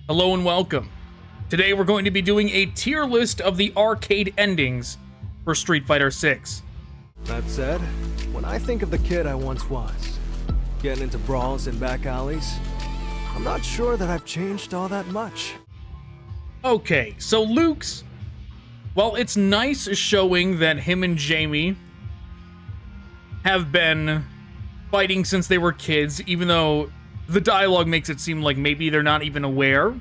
Hello and welcome. Today we're going to be doing a tier list of the arcade endings for Street Fighter 6. That said, when I think of the kid I once was, getting into brawls in back alleys, I'm not sure that I've changed all that much. Okay, so Luke's, well, it's nice showing that him and Jamie have been fighting since they were kids, even though the dialogue makes it seem like maybe they're not even aware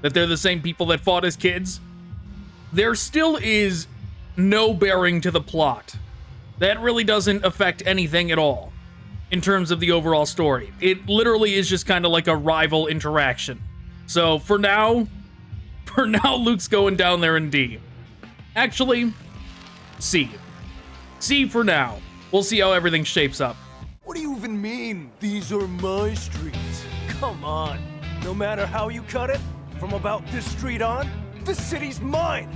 that they're the same people that fought as kids. There still is no bearing to the plot. That really doesn't affect anything at all in terms of the overall story. It literally is just kind of like a rival interaction. So for now, Luke's going down there in D. Actually, C. C for now. We'll see how everything shapes up. What do you even mean, these are my streets? Come on. No matter how you cut it, from about this street on, the city's mine.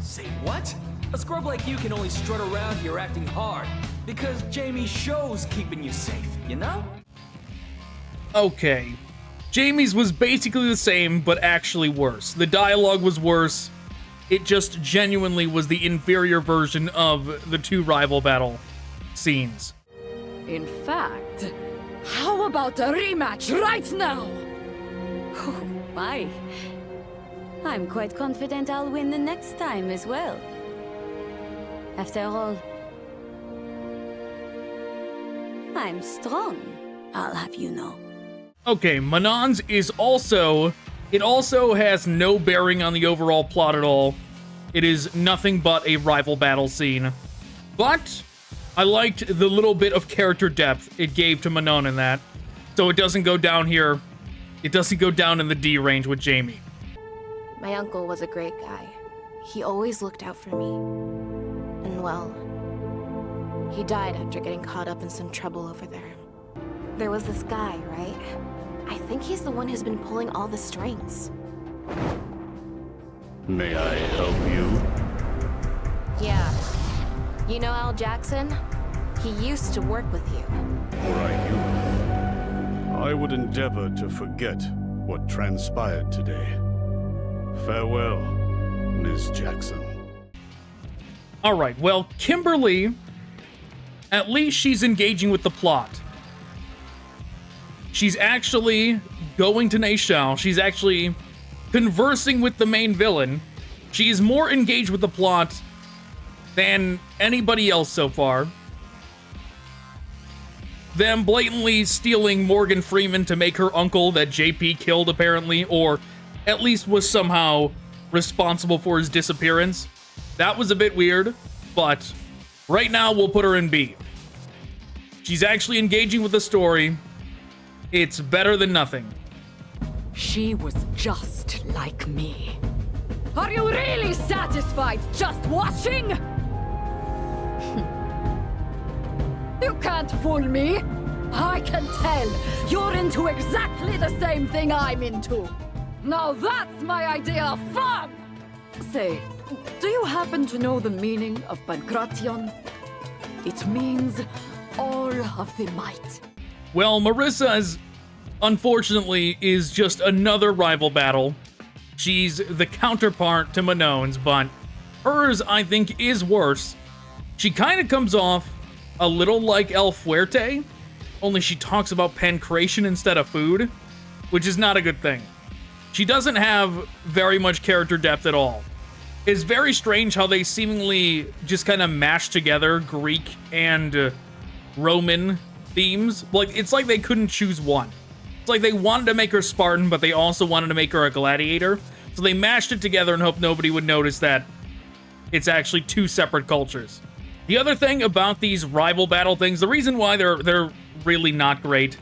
Say what? A scrub like you can only strut around here acting hard because Jamie's show's keeping you safe, you know? Okay. Jamie's was basically the same, but actually worse. The dialogue was worse. It just genuinely was the inferior version of the two rival battle scenes. In fact, how about a rematch right now? Oh, my. I'm quite confident I'll win the next time as well. After all, I'm strong, I'll have you know. Okay, Manon's is also... It also has no bearing on the overall plot at all. It is nothing but a rival battle scene. But I liked the little bit of character depth it gave to Manon in that. So it doesn't go down here. It doesn't go down in the D range with Jamie. My uncle was a great guy. He always looked out for me. And well, he died after getting caught up in some trouble over there. There was this guy, right? I think he's the one who's been pulling all the strings. May I help you? Yeah. You know Al Jackson? He used to work with you. I would endeavor to forget what transpired today. Farewell, Ms. Jackson. Alright, well, Kimberly, at least she's engaging with the plot. She's actually going to Neyshao. She's actually conversing with the main villain. She is more engaged with the plot than anybody else so far. Them blatantly stealing Morgan Freeman to make her uncle that JP killed, apparently, or at least was somehow responsible for his disappearance. That was a bit weird, but right now we'll put her in B. She's actually engaging with the story. It's better than nothing. She was just like me. Are you really satisfied just watching? You can't fool me. I can tell you're into exactly the same thing I'm into. Now that's my idea of fun! Say, do you happen to know the meaning of Pankration? It means all of the might. Well, Marissa's, unfortunately, is just another rival battle. She's the counterpart to Manon's, but hers, I think, is worse. She kind of comes off a little like El Fuerte, only she talks about pancreation instead of food, which is not a good thing. She doesn't have very much character depth at all. It's very strange how they seemingly just kind of mash together Greek and Roman themes. Like, it's like they couldn't choose one. It's like they wanted to make her Spartan, but they also wanted to make her a gladiator. So they mashed it together and hoped nobody would notice that it's actually two separate cultures. The other thing about these rival battle things, the reason why they're really not great,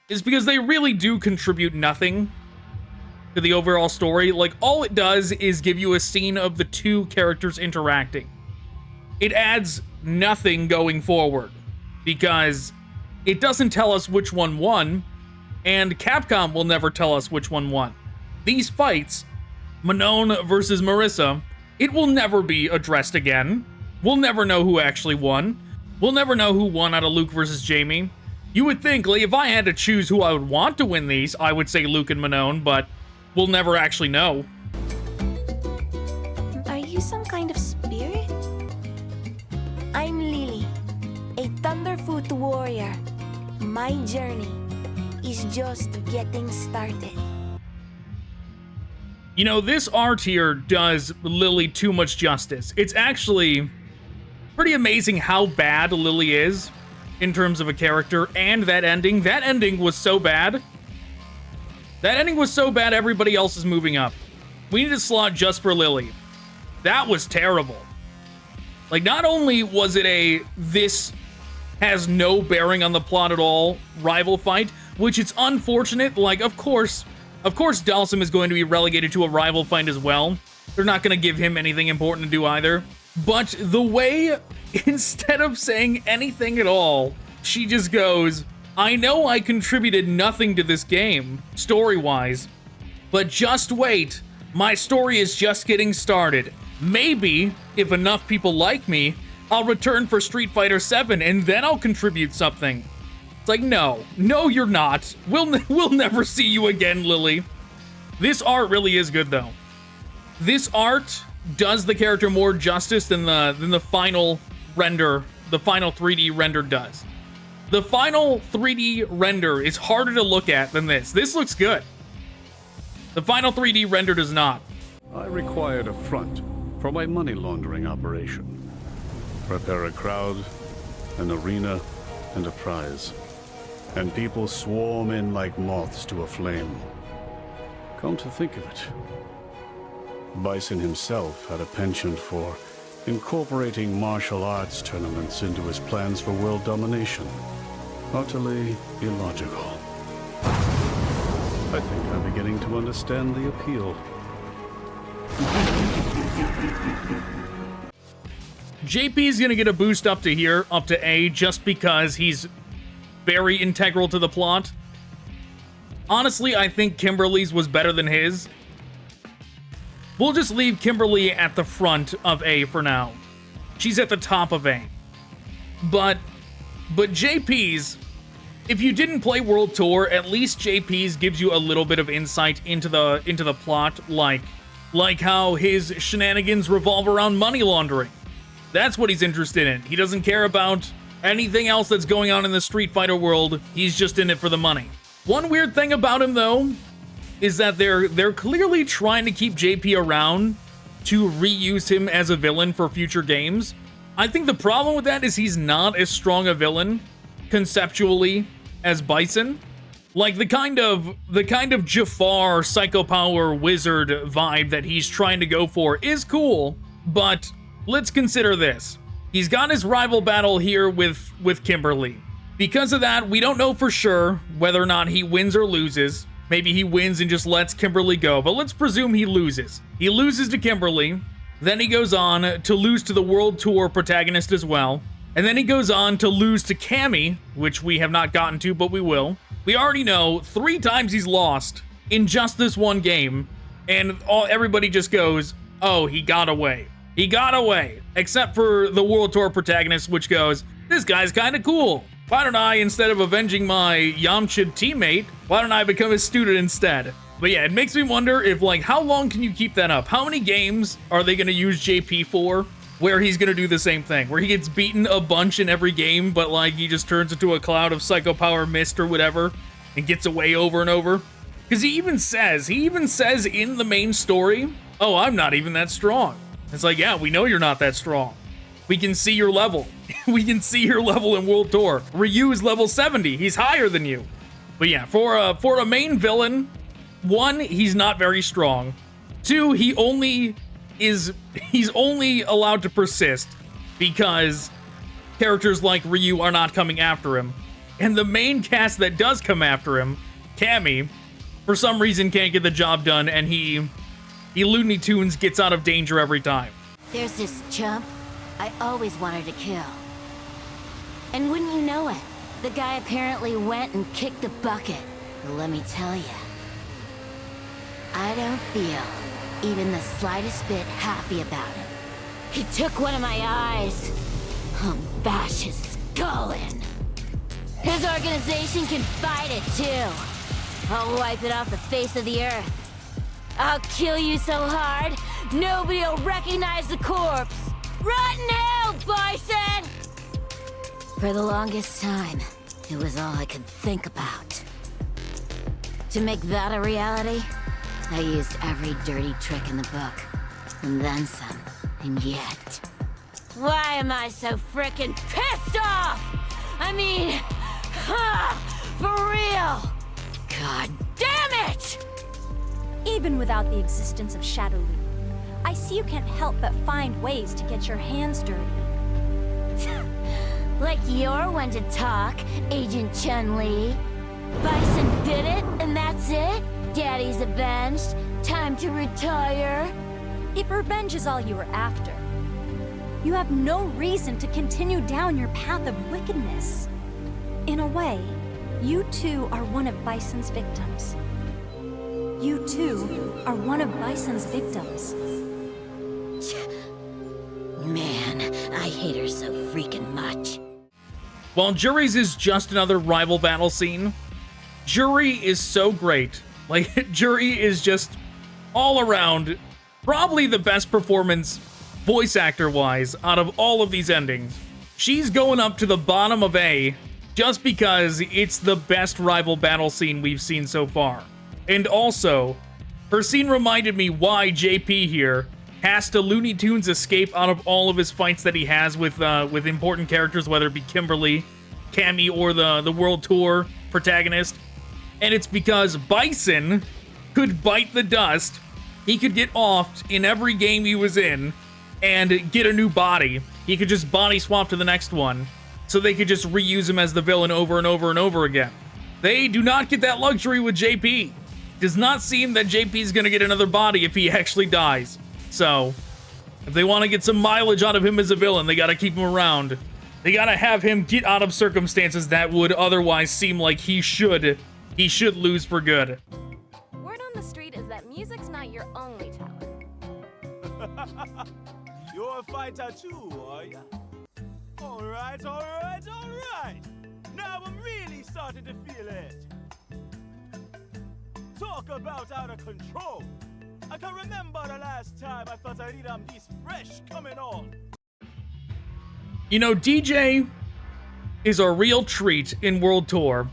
is because they really do contribute nothing to the overall story. Like, all it does is give you a scene of the two characters interacting. It adds nothing going forward, because it doesn't tell us which one won, and Capcom will never tell us which one won. These fights, Manon versus Marissa, it will never be addressed again. We'll never know who actually won. We'll never know who won out of Luke versus Jamie. You would think, like, if I had to choose who I would want to win these, I would say Luke and Manon, but we'll never actually know. Are you some kind of spirit? I'm Lily, a Thunderfoot warrior. My journey is just getting started. You know, this art here does Lily too much justice. It's actually pretty amazing how bad Lily is in terms of a character, and that ending. That ending was so bad. That ending was so bad, everybody else is moving up. We need a slot just for Lily. That was terrible. Like, not only was it a this has no bearing on the plot at all rival fight, which it's unfortunate. Like, of course Dhalsim is going to be relegated to a rival fight as well. They're not going to give him anything important to do either. But the way, instead of saying anything at all, she just goes, I know I contributed nothing to this game, story-wise, but just wait, my story is just getting started. Maybe, if enough people like me, I'll return for Street Fighter 7 and then I'll contribute something. It's like, no, you're not. We'll never see you again, Lily. This art really is good, though. This art does the character more justice than the final render, the final 3D render does. The final 3D render is harder to look at than this. This looks good. The final 3D render does not. I required a front for my money laundering operation. Prepare a crowd, an arena, and a prize. And people swarm in like moths to a flame. Come to think of it, Bison himself had a penchant for incorporating martial arts tournaments into his plans for world domination. Utterly illogical. I think I'm beginning to understand the appeal. JP is going to get a boost up to here, up to A, just because he's very integral to the plot. Honestly, I think Kimberly's was better than his. We'll just leave Kimberly at the front of A for now. She's at the top of A. But JP's, if you didn't play World Tour, at least JP's gives you a little bit of insight into the plot, like how his shenanigans revolve around money laundering. That's what he's interested in. He doesn't care about anything else that's going on in the Street Fighter world. He's just in it for the money. One weird thing about him, though, is that they're clearly trying to keep JP around to reuse him as a villain for future games. I think the problem with that is he's not as strong a villain conceptually as Bison. Like the kind of Jafar Psycho Power wizard vibe that he's trying to go for is cool, but let's consider this. He's got his rival battle here with Kimberly. Because of that, we don't know for sure whether or not he wins or loses. Maybe he wins and just lets Kimberly go, but let's presume he loses. He loses to Kimberly, then he goes on to lose to the World Tour protagonist as well, and then he goes on to lose to Cammy, which we have not gotten to, but we will. We already know 3 times he's lost in just this one game, and everybody just goes, oh, he got away. He got away, except for the World Tour protagonist, which goes, this guy's kind of cool. Why don't I, instead of avenging my Yamcha teammate, why don't I become his student instead? But yeah, it makes me wonder if, like, how long can you keep that up? How many games are they going to use JP for where he's going to do the same thing? Where he gets beaten a bunch in every game, but, like, he just turns into a cloud of Psycho Power mist or whatever and gets away over and over? Because he even says in the main story, oh, I'm not even that strong. It's like, yeah, we know you're not that strong. We can see your level. We can see your level in World Tour. Ryu is level 70. He's higher than you. But yeah, for a main villain, 1, he's not very strong. 2, he's only allowed to persist because characters like Ryu are not coming after him. And the main cast that does come after him, Cammy, for some reason can't get the job done, and he Looney Tunes gets out of danger every time. There's this chump I always wanted to kill. And wouldn't you know it, the guy apparently went and kicked the bucket. But let me tell ya, I don't feel even the slightest bit happy about it. He took one of my eyes. I'll bash his skull in. His organization can fight it too. I'll wipe it off the face of the earth. I'll kill you so hard, nobody'll recognize the corpse. Rotten hell, Bison! For the longest time, it was all I could think about. To make that a reality, I used every dirty trick in the book. And then some. And yet... why am I so frickin' pissed off? I mean... for real! God damn it! Even without the existence of Shadowloo, I see you can't help but find ways to get your hands dirty. Like you're one to talk, Agent Chun-Li. Bison did it, and that's it? Daddy's avenged. Time to retire. If revenge is all you were after, you have no reason to continue down your path of wickedness. In a way, you too are one of Bison's victims. You too are one of Bison's victims. Man, I hate her so freaking much. While Jury's is just another rival battle scene, Jury is so great. Like, Jury is just all around probably the best performance voice actor-wise out of all of these endings. She's going up to the bottom of A just because it's the best rival battle scene we've seen so far. And also, her scene reminded me why JP here has to Looney Tunes escape out of all of his fights that he has with important characters, whether it be Kimberly, Cammy, or the World Tour protagonist. And it's because Bison could bite the dust, he could get offed in every game he was in, and get a new body. He could just body swap to the next one, so they could just reuse him as the villain over and over and over again. They do not get that luxury with JP. Does not seem that JP is going to get another body if he actually dies. So, if they want to get some mileage out of him as a villain, they got to keep him around. They got to have him get out of circumstances that would otherwise seem like he should lose for good. Word on the street is that music's not your only talent. You're a fighter too, are ya? Alright. Now I'm really starting to feel it. Talk about out of control. I can remember the last time I thought I needed this fresh coming on. You know, DJ is a real treat in World Tour.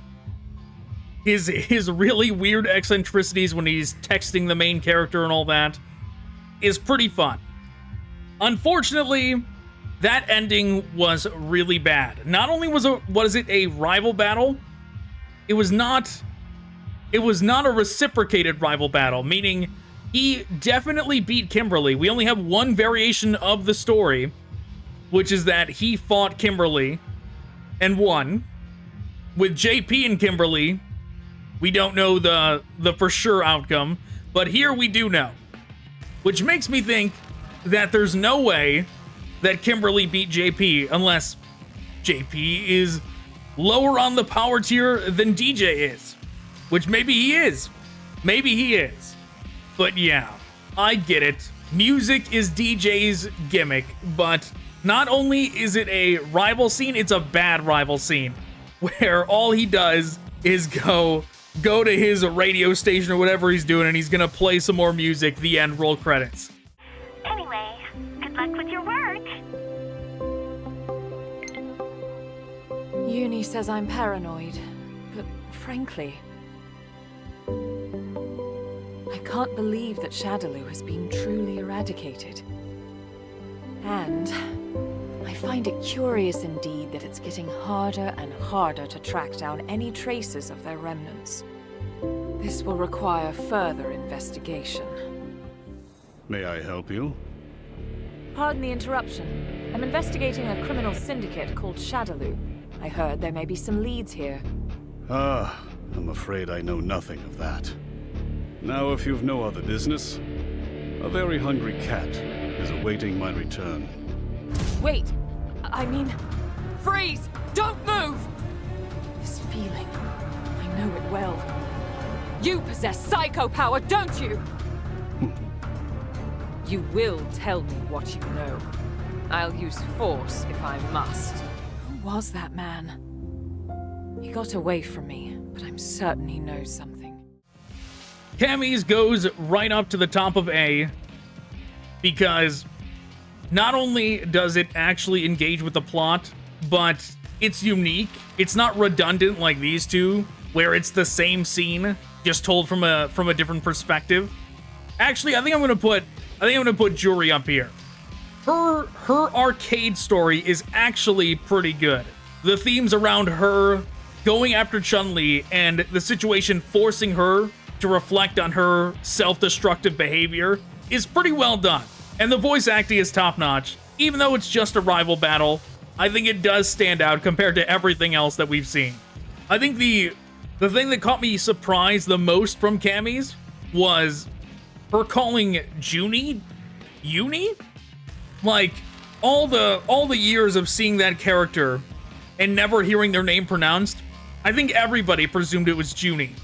His really weird eccentricities when he's texting the main character and all that is pretty fun. Unfortunately, that ending was really bad. Not only was it a rival battle, it was not a reciprocated rival battle, meaning he definitely beat Kimberly. We only have one variation of the story, which is that he fought Kimberly and won. With JP and Kimberly, we don't know the for sure outcome, but here we do know. Which makes me think that there's no way that Kimberly beat JP unless JP is lower on the power tier than DJ is. Which maybe he is. Maybe he is. But yeah, I get it. Music is DJ's gimmick, but not only is it a rival scene, it's a bad rival scene, where all he does is go to his radio station or whatever he's doing, and he's gonna play some more music, the end, roll credits. Anyway, good luck with your work. Uni says I'm paranoid, but frankly, I can't believe that Shadowloo has been truly eradicated. And I find it curious indeed that it's getting harder and harder to track down any traces of their remnants. This will require further investigation. May I help you? Pardon the interruption. I'm investigating a criminal syndicate called Shadowloo. I heard there may be some leads here. Ah, I'm afraid I know nothing of that. Now, if you've no other business, a very hungry cat is awaiting my return. Wait! I mean, freeze! Don't move! This feeling, I know it well. You possess psycho power, don't you? You will tell me what you know. I'll use force if I must. Who was that man? He got away from me, but I'm certain he knows something. Cammy's goes right up to the top of A because not only does it actually engage with the plot, but it's unique. It's not redundant like these two, where it's the same scene just told from a different perspective. Actually, I think I'm gonna put Juri up here. Her arcade story is actually pretty good. The themes around her going after Chun-Li and the situation forcing her to reflect on her self-destructive behavior is pretty well done. And the voice acting is top-notch. Even though it's just a rival battle, I think it does stand out compared to everything else that we've seen. I think the thing that caught me surprised the most from Cammy's was her calling Junie Uni? Like, all the years of seeing that character and never hearing their name pronounced, I think everybody presumed it was Junie.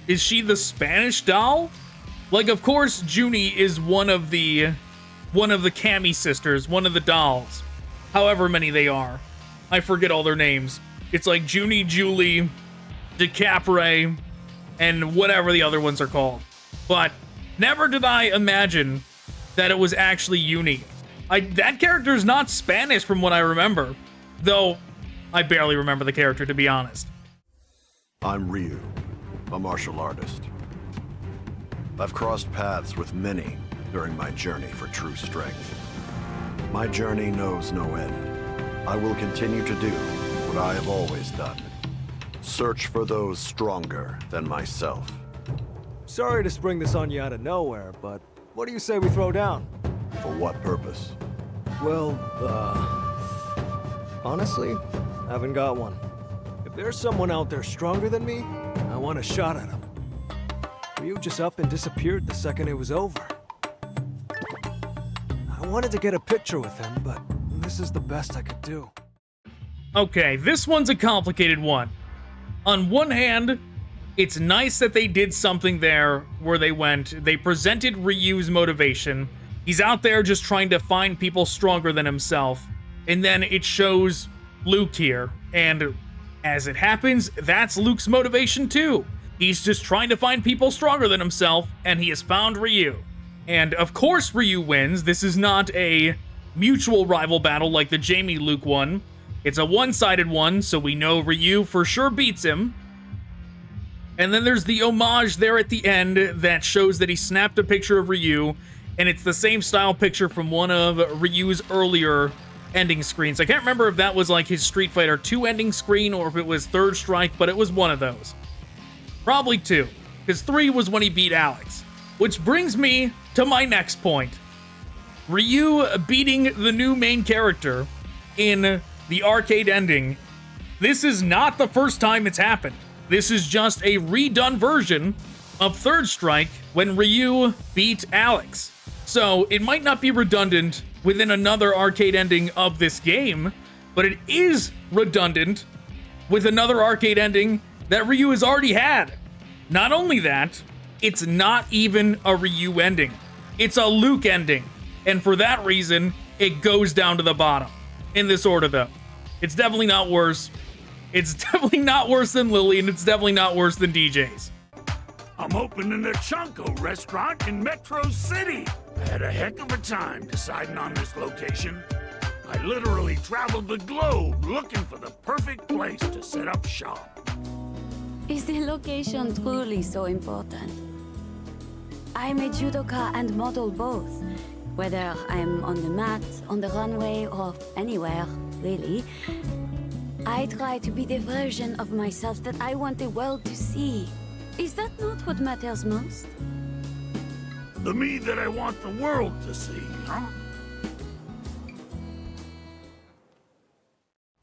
Is she the Spanish doll? Like, of course, Junie is one of the Cammy sisters, one of the dolls. However many they are. I forget all their names. It's like Junie, Julie, DeCapre, and whatever the other ones are called. But never did I imagine that it was actually Uni. That character is not Spanish from what I remember. Though, I barely remember the character, to be honest. I'm Ryu, a martial artist. I've crossed paths with many during my journey for true strength. My journey knows no end. I will continue to do what I have always done. Search for those stronger than myself. Sorry to spring this on you out of nowhere, but what do you say we throw down? For what purpose? Well, honestly, I haven't got one. If there's someone out there stronger than me, I want a shot at him. Ryu just up and disappeared the second it was over. I wanted to get a picture with him, but this is the best I could do. Okay, this one's a complicated one. On one hand, it's nice that they did something there where they presented Ryu's motivation. He's out there just trying to find people stronger than himself. And then it shows Luke here. And as it happens, that's Luke's motivation too. He's just trying to find people stronger than himself, and he has found Ryu. And of course Ryu wins. This is not a mutual rival battle like the Jamie-Luke one. It's a one-sided one, so we know Ryu for sure beats him. And then there's the homage there at the end that shows that he snapped a picture of Ryu, and it's the same style picture from one of Ryu's earlier ending screens. I can't remember if that was like his Street Fighter 2 ending screen or if it was Third Strike, but it was one of those. Probably 2, because 3 was when he beat Alex. Which brings me to my next point. Ryu beating the new main character in the arcade ending. This is not the first time it's happened. This is just a redone version of Third Strike when Ryu beat Alex. So it might not be redundant within another arcade ending of this game, but it is redundant with another arcade ending that Ryu has already had. Not only that, it's not even a Ryu ending. It's a Luke ending. And for that reason, it goes down to the bottom. In this order, though. It's definitely not worse. It's definitely not worse than Lily, and it's definitely not worse than DJ's. I'm opening a Chunko restaurant in Metro City. I had a heck of a time deciding on this location. I literally traveled the globe looking for the perfect place to set up shop. Is the location truly so important? I'm a judoka and model both. Whether I'm on the mat, on the runway, or anywhere, really. I try to be the version of myself that I want the world to see. Is that not what matters most? The me that I want the world to see, huh?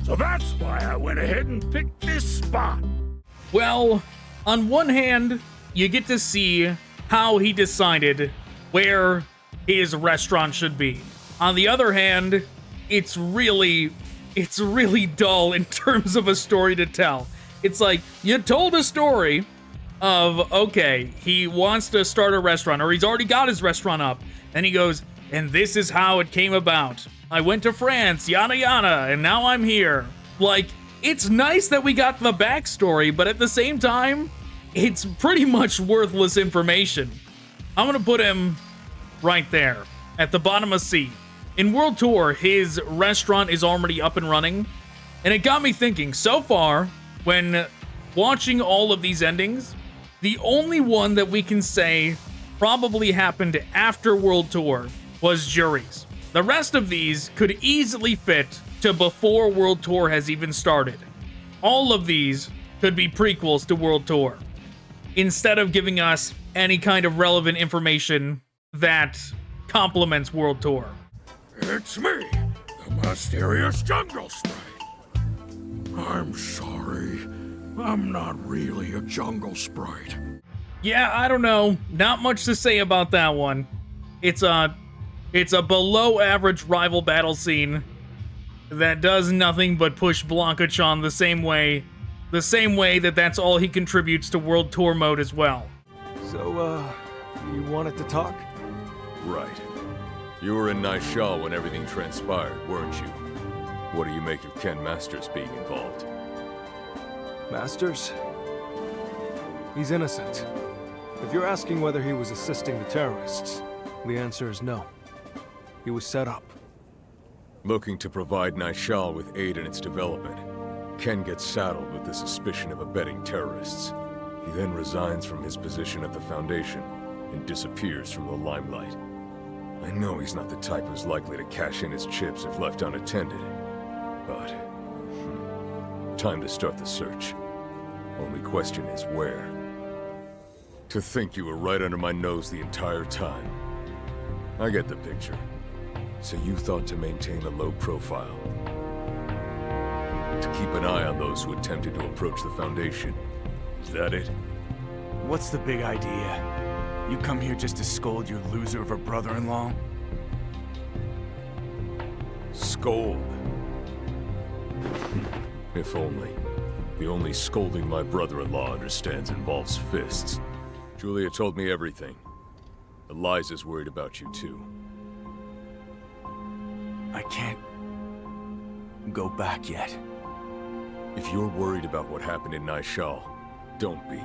So that's why I went ahead and picked this spot. Well, on one hand, you get to see how he decided where his restaurant should be. On the other hand, it's really dull in terms of a story to tell. It's like, you told a story of, okay, he wants to start a restaurant, or he's already got his restaurant up, and he goes, and this is how it came about. I went to France, yada yada, and now I'm here. Like, it's nice that we got the backstory, but at the same time, it's pretty much worthless information. I'm gonna put him right there at the bottom of C. In World Tour, his restaurant is already up and running, and it got me thinking, so far, when watching all of these endings, the only one that we can say probably happened after World Tour was Jury's. The rest of these could easily fit to before World Tour has even started. All of these could be prequels to World Tour, instead of giving us any kind of relevant information that complements World Tour. It's me, the mysterious Jungle Sprite. I'm sorry. I'm not really a Jungle Sprite. Yeah, I don't know. Not much to say about that one. It's a below average rival battle scene that does nothing but push Blanca-chan the same way that that's all he contributes to World Tour mode as well. So, you wanted to talk? Right. You were in Naishal when everything transpired, weren't you? What do you make of Ken Masters being involved? Masters? He's innocent. If you're asking whether he was assisting the terrorists, the answer is no. He was set up. Looking to provide Naishal with aid in its development, Ken gets saddled with the suspicion of abetting terrorists. He then resigns from his position at the Foundation and disappears from the limelight. I know he's not the type who's likely to cash in his chips if left unattended, but time to start the search. Only question is where. To think you were right under my nose the entire time. I get the picture. So you thought to maintain a low profile. To keep an eye on those who attempted to approach the Foundation. Is that it? What's the big idea? You come here just to scold your loser of a brother-in-law? Scold? If only. The only scolding my brother-in-law understands involves fists. Julia told me everything. Eliza's worried about you too. I can't go back yet. If you're worried about what happened in Naishal, don't be.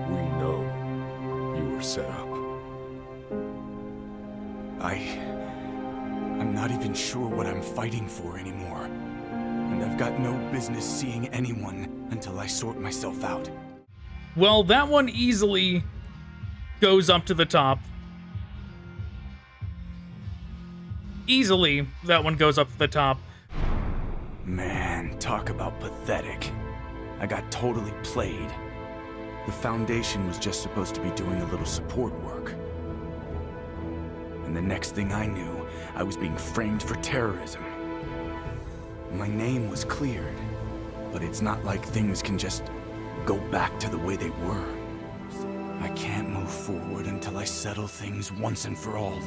We know you were set up. I'm not even sure what I'm fighting for anymore. And I've got no business seeing anyone until I sort myself out. Well, that one easily goes up to the top. Easily, that one goes up to the top. Man, talk about pathetic. I got totally played. The Foundation was just supposed to be doing a little support work. And the next thing I knew, I was being framed for terrorism. My name was cleared, but it's not like things can just go back to the way they were. I can't move forward until I settle things once and for all.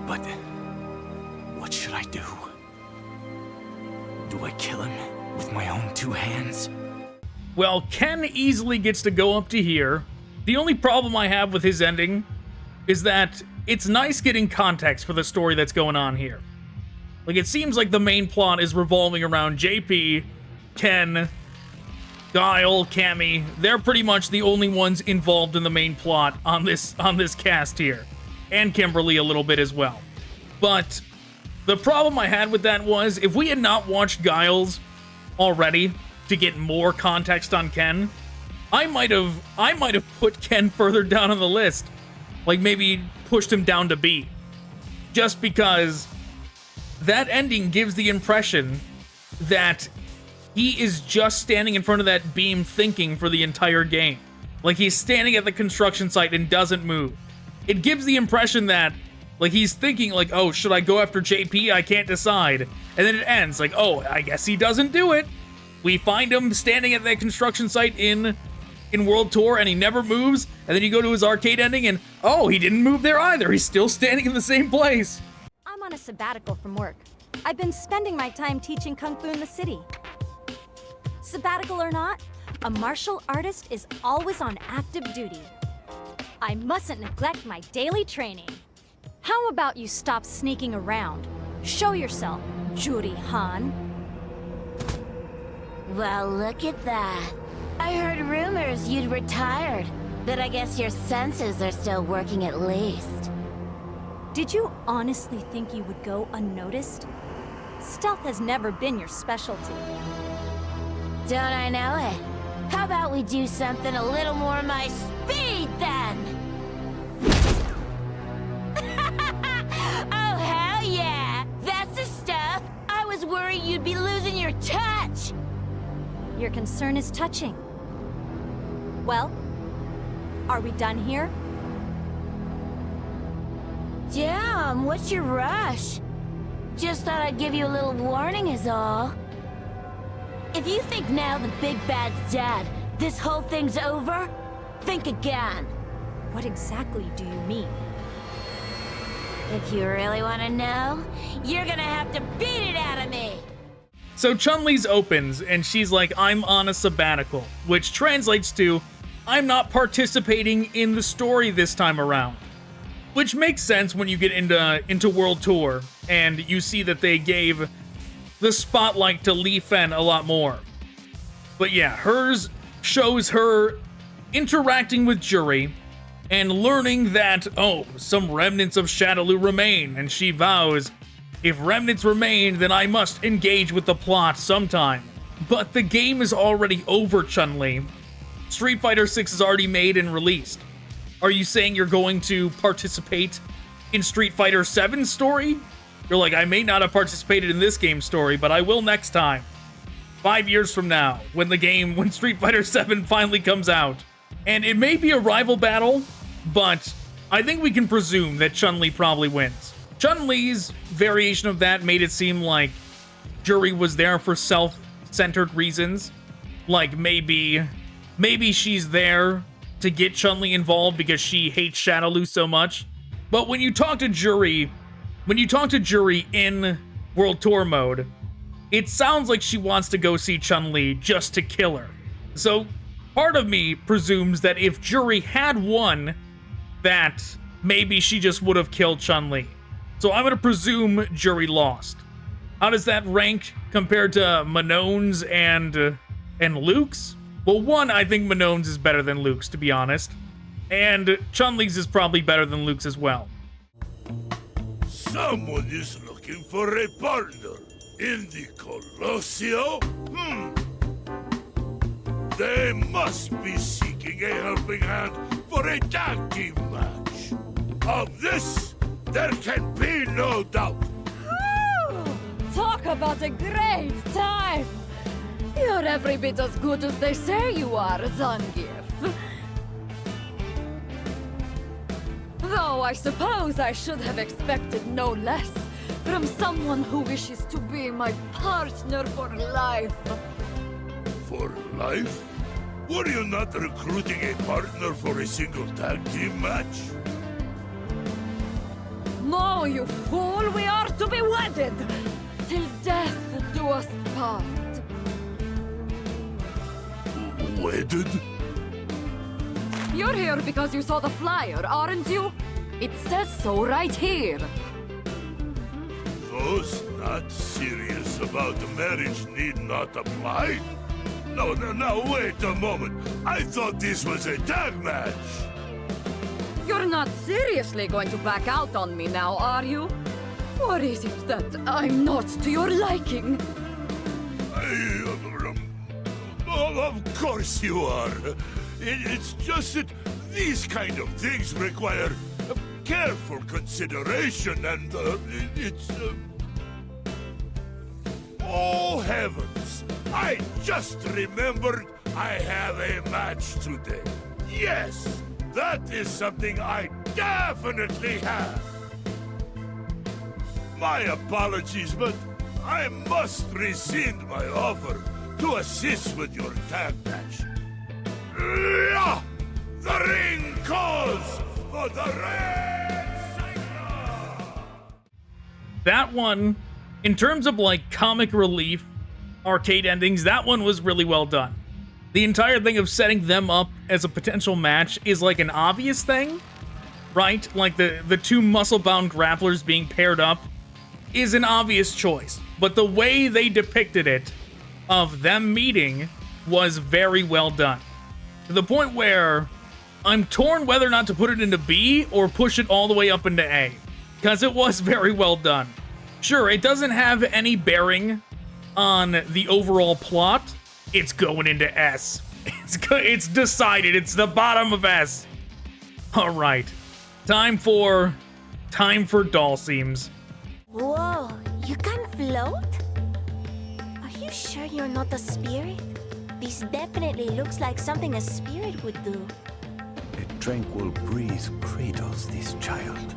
But what should I do? Do I kill him with my own two hands? Well, Ken easily gets to go up to here. The only problem I have with his ending is that it's nice getting context for the story that's going on here. Like, it seems like the main plot is revolving around JP, Ken, Guile, Cammy. They're pretty much the only ones involved in the main plot on this cast here. And Kimberly a little bit as well. But the problem I had with that was, if we had not watched Guile's already to get more context on Ken, I might have put Ken further down on the list. Like, maybe pushed him down to B. Just because that ending gives the impression that he is just standing in front of that beam thinking for the entire game. Like, he's standing at the construction site and doesn't move. It gives the impression that, like, he's thinking, like, oh, should I go after JP? I can't decide. And then it ends, like, oh, I guess he doesn't do it. We find him standing at that construction site in World Tour, and he never moves. And then you go to his arcade ending, and, oh, he didn't move there either. He's still standing in the same place. I'm on a sabbatical from work. I've been spending my time teaching Kung Fu in the city. Sabbatical or not, a martial artist is always on active duty. I mustn't neglect my daily training. How about you stop sneaking around? Show yourself, Juri Han. Well, look at that. I heard rumors you'd retired, but I guess your senses are still working at least. Did you honestly think you would go unnoticed? Stealth has never been your specialty. Don't I know it? How about we do something a little more my speed, then? Oh, hell yeah! That's the stuff! I was worried you'd be losing your touch! Your concern is touching. Well, are we done here? Damn, what's your rush? Just thought I'd give you a little warning is all. If you think now the big bad's dead, this whole thing's over, think again. What exactly do you mean? If you really want to know, you're gonna have to beat it out of me! So Chun-Li's opens, and she's like, I'm on a sabbatical, which translates to, I'm not participating in the story this time around. Which makes sense when you get into World Tour, and you see that they gave the spotlight to Li Fen a lot more. But yeah, hers shows her interacting with Juri, and learning that, oh, some remnants of Shadaloo remain, and she vows, if remnants remain, then I must engage with the plot sometime. But the game is already over, Chun-Li. Street Fighter 6 is already made and released. Are you saying you're going to participate in Street Fighter 7's story? You're like, I may not have participated in this game's story, but I will next time. 5 years from now, when Street Fighter 7 finally comes out. And it may be a rival battle, but I think we can presume that Chun-Li probably wins. Chun-Li's variation of that made it seem like Juri was there for self-centered reasons. Like maybe she's there to get Chun-Li involved because she hates Shadaloo so much. But when you talk to Juri in World Tour mode, it sounds like she wants to go see Chun-Li just to kill her. So part of me presumes that if Juri had won, that maybe she just would have killed Chun-Li. So I'm going to presume Juri lost. How does that rank compared to Manon's and Luke's? Well, one, I think Manon's is better than Luke's, to be honest. And Chun-Li's is probably better than Luke's as well. Someone is looking for a partner in the Colossio? They must be seeking a helping hand for a tag team match. Of this, there can be no doubt. Talk about a great time! You're every bit as good as they say you are, Zangief. Though I suppose I should have expected no less from someone who wishes to be my partner for life. For life? Were you not recruiting a partner for a single tag team match? No, you fool! We are to be wedded! Till death do us part. Wedded? You're here because you saw the flyer, aren't you? It says so right here. Those not serious about marriage need not apply? No, wait a moment. I thought this was a tag match. You're not seriously going to back out on me now, are you? Or is it that I'm not to your liking? Of course you are. It's just that these kind of things require careful consideration and it's... Oh heavens! I just remembered I have a match today. Yes! That is something I definitely have. My apologies, but I must rescind my offer to assist with your tag match. The ring calls for the Red Sacra! That one, in terms of like comic relief, arcade endings, that one was really well done. The entire thing of setting them up as a potential match is like an obvious thing, right? Like the two muscle-bound grapplers being paired up is an obvious choice. But the way they depicted it of them meeting was very well done. To the point where I'm torn whether or not to put it into B or push it all the way up into A, because it was very well done. Sure, it doesn't have any bearing on the overall plot. It's going into S. It's decided. It's the bottom of S. All right, time for Dhalsim's. Whoa, you can float? Are you sure you're not a spirit? This definitely looks like something a spirit would do. A tranquil breeze cradles this child.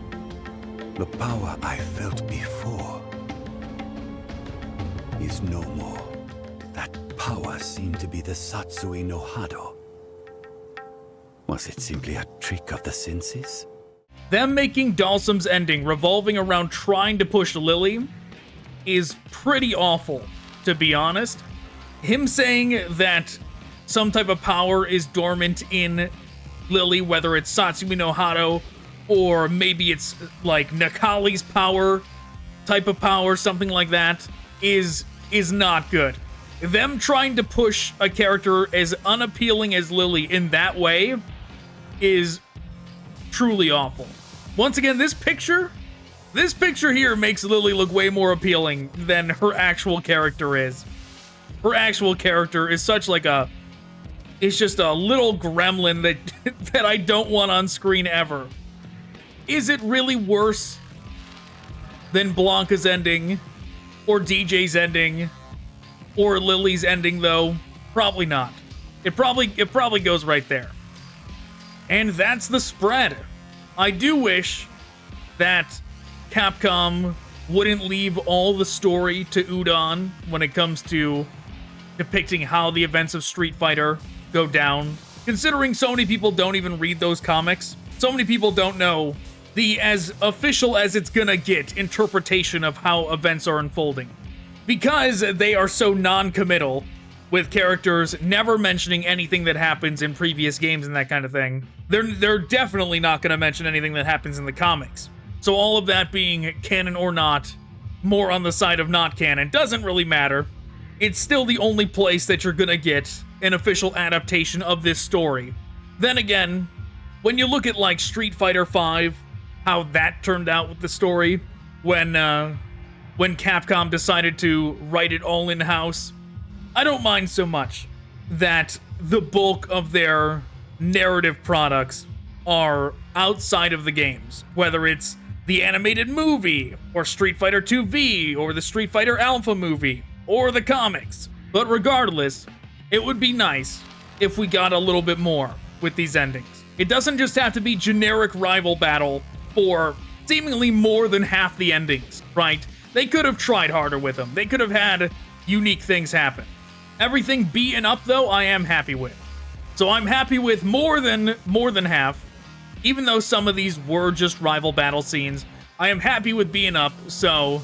The power I felt before is no more. That power seemed to be the Satsui no Hado. Was it simply a trick of the senses? Them making Dhalsim's ending revolving around trying to push Lily is pretty awful, to be honest. Him saying that some type of power is dormant in Lily, whether it's Satsui no Hado or maybe it's like Nakali's power, type of power, something like that, is not good. Them trying to push a character as unappealing as Lily in that way is truly awful. Once again, this picture here makes Lily look way more appealing than her actual character is. Her actual character is such like it's just a little gremlin that I don't want on screen ever. Is it really worse than Blanca's ending or DJ's ending or Lily's ending though? Probably not. It probably goes right there. And that's the spread. I do wish that Capcom wouldn't leave all the story to Udon when it comes to depicting how the events of Street Fighter go down. Considering so many people don't even read those comics, so many people don't know the as official as it's gonna get interpretation of how events are unfolding. Because they are so non-committal, with characters never mentioning anything that happens in previous games and that kind of thing, they're definitely not gonna mention anything that happens in the comics. So all of that being canon or not, more on the side of not canon, doesn't really matter. It's still the only place that you're gonna get an official adaptation of this story. Then again, when you look at like Street Fighter V, how that turned out with the story, when Capcom decided to write it all in-house, I don't mind so much that the bulk of their narrative products are outside of the games, whether it's the animated movie, or Street Fighter 2V, or the Street Fighter Alpha movie, or the comics. But regardless, it would be nice if we got a little bit more with these endings. It doesn't just have to be generic rival battle for seemingly more than half the endings, right? They could have tried harder with them. They could have had unique things happen. Everything B and up, though, I am happy with. So I'm happy with more than half. Even though some of these were just rival battle scenes, I am happy with B and up. So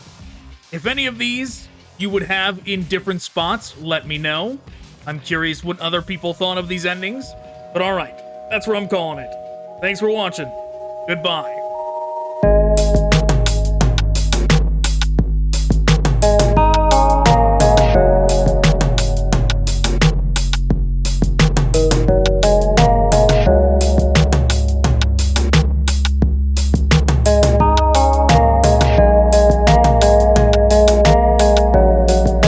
if any of these you would have in different spots, let me know. I'm curious what other people thought of these endings. But alright, that's where I'm calling it. Thanks for watching. Goodbye.